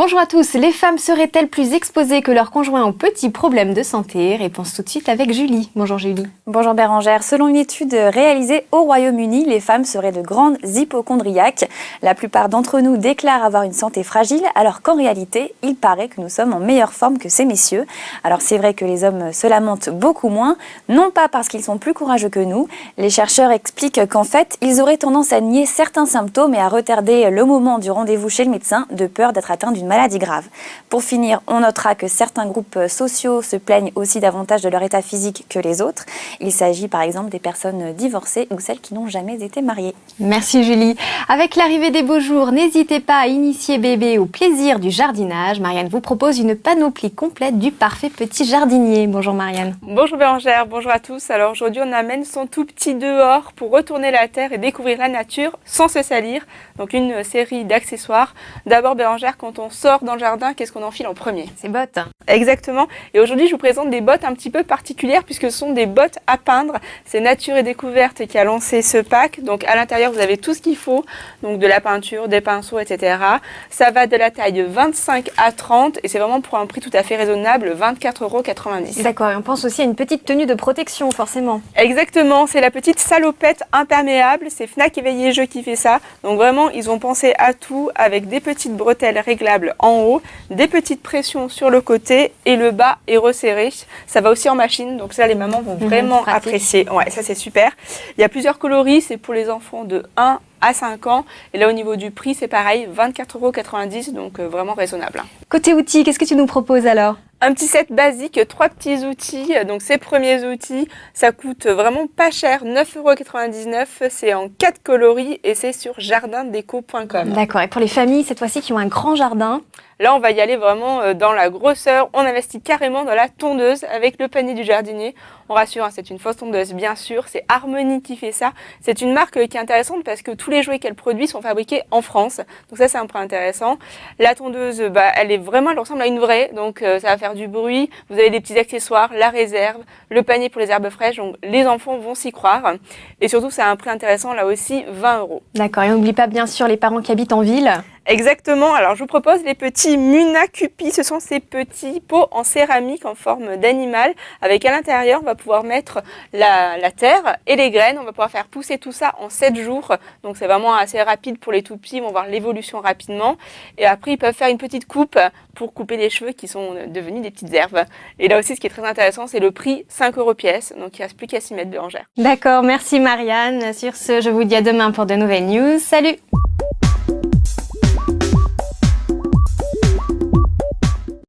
Bonjour à tous, les femmes seraient-elles plus exposées que leurs conjoints aux petits problèmes de santé? Réponse tout de suite avec Julie. Bonjour Julie. Bonjour Bérangère. Selon une étude réalisée au Royaume-Uni, les femmes seraient de grandes hypocondriaques. La plupart d'entre nous déclarent avoir une santé fragile, alors qu'en réalité, il paraît que nous sommes en meilleure forme que ces messieurs. Alors c'est vrai que les hommes se lamentent beaucoup moins, non pas parce qu'ils sont plus courageux que nous. Les chercheurs expliquent qu'en fait, ils auraient tendance à nier certains symptômes et à retarder le moment du rendez-vous chez le médecin de peur d'être atteints d'une maladie grave. Pour finir, on notera que certains groupes sociaux se plaignent aussi davantage de leur état physique que les autres. Il s'agit par exemple des personnes divorcées ou celles qui n'ont jamais été mariées. Merci Julie. Avec l'arrivée des beaux jours, n'hésitez pas à initier bébé au plaisir du jardinage. Marianne vous propose une panoplie complète du parfait petit jardinier. Bonjour Marianne. Bonjour Bérangère, bonjour à tous. Alors aujourd'hui on amène son tout petit dehors pour retourner la terre et découvrir la nature sans se salir. Donc une série d'accessoires. D'abord Bérangère, quand on sort dans le jardin, qu'est-ce qu'on enfile en premier? Ces bottes. Exactement. Et aujourd'hui, je vous présente des bottes un petit peu particulières puisque ce sont des bottes à peindre. C'est Nature et Découverte qui a lancé ce pack. Donc à l'intérieur, vous avez tout ce qu'il faut. Donc de la peinture, des pinceaux, etc. Ça va de la taille 25 à 30 et c'est vraiment pour un prix tout à fait raisonnable, 24,90 €. D'accord, et on pense aussi à une petite tenue de protection, forcément. Exactement, c'est la petite salopette imperméable. C'est Fnac Éveillé Jeux qui fait ça. Donc vraiment, ils ont pensé à tout avec des petites bretelles réglables en haut, des petites pressions sur le côté et le bas est resserré. Ça va aussi en machine, donc ça les mamans vont vraiment apprécier. Ouais, ça c'est super. Il y a plusieurs coloris, c'est pour les enfants de 1 à 5 ans. Et là au niveau du prix, c'est pareil, 24,90 €, donc vraiment raisonnable. Côté outils, qu'est-ce que tu nous proposes alors? Un petit set basique, 3 petits outils. Donc ces premiers outils, ça coûte vraiment pas cher, 9,99 €. C'est en 4 coloris et c'est sur jardindeco.com. D'accord, et pour les familles, cette fois-ci, qui ont un grand jardin? Là, on va y aller vraiment dans la grosseur. On investit carrément dans la tondeuse avec le panier du jardinier. On rassure, hein, c'est une fausse tondeuse, bien sûr. C'est Harmonie qui fait ça. C'est une marque qui est intéressante parce que tous les jouets qu'elle produit sont fabriqués en France. Donc ça, c'est un point intéressant. La tondeuse, elle ressemble à une vraie. Donc ça va faire du bruit. Vous avez des petits accessoires, la réserve, le panier pour les herbes fraîches. Donc les enfants vont s'y croire. Et surtout, c'est un prix intéressant, là aussi, 20 €. D'accord, et n'oublie pas bien sûr les parents qui habitent en ville. Exactement, alors je vous propose les petits Munacupi, ce sont ces petits pots en céramique en forme d'animal avec à l'intérieur on va pouvoir mettre la terre et les graines, on va pouvoir faire pousser tout ça en 7 jours, donc c'est vraiment assez rapide pour les tout petits, ils vont voir l'évolution rapidement et après ils peuvent faire une petite coupe pour couper les cheveux qui sont devenus des petites herbes. Et là aussi ce qui est très intéressant c'est le prix 5 € pièce, donc il ne reste plus qu'à s'y mettre Bérangère. D'accord, merci Marianne. Sur ce, je vous dis à demain pour de nouvelles news. Salut!